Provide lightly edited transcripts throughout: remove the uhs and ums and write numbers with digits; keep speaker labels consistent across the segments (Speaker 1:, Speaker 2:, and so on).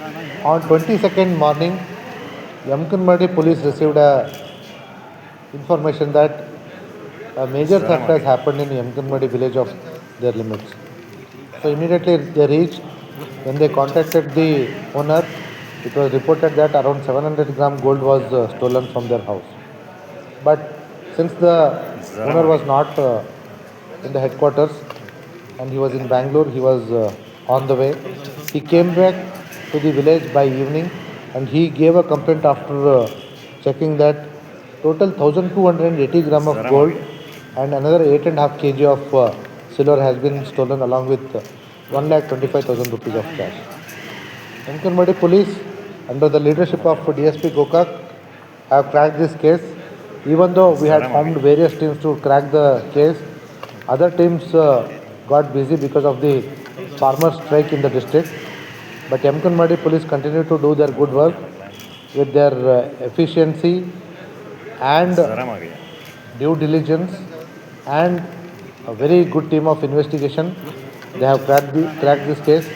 Speaker 1: On 22nd morning, Yamkanmadi police received a information that a major theft has happened in Yamkanmadi village of their limits. So immediately they reached. When they contacted the owner, it was reported that around 700 gram gold was stolen from their house. But since the owner was not in the headquarters and he was in Bangalore, he was on the way. He came back to the village by evening and he gave a complaint after checking that total 1280 gram of gold and another 8.5 kg of silver has been stolen along with 1,25,000 rupees of cash. Ankanmadi police, under the leadership of DSP Gokak, have cracked this case. Even though we had formed various teams to crack the case, other teams got busy because of the farmer strike in the district. But Ankanmadi police continue to do their good work with their efficiency and due diligence and a very good team of investigation. They have cracked this case,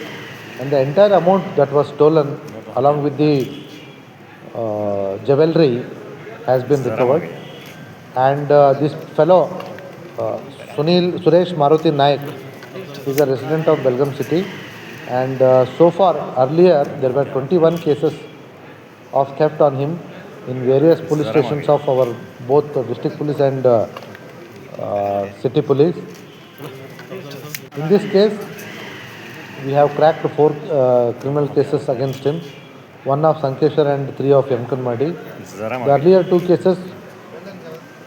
Speaker 1: and the entire amount that was stolen along with the jewelry has been recovered. And this fellow, Suresh Maruti Naik, is a resident of Belgaum city. And so far, earlier, there were 21 cases of theft on him in various police stations of our both district police and city police. In this case, we have cracked 4 criminal cases against him, 1 of Sankeshwar and 3 of Yamkanmadi. The earlier 2 cases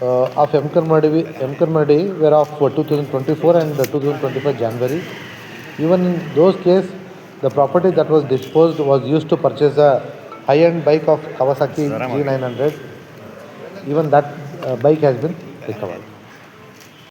Speaker 1: of Yamkanmadi were of 2024 and 2025 January. Even in those cases, the property that was disposed was used to purchase a high-end bike of Kawasaki G900. Even that bike has been recovered.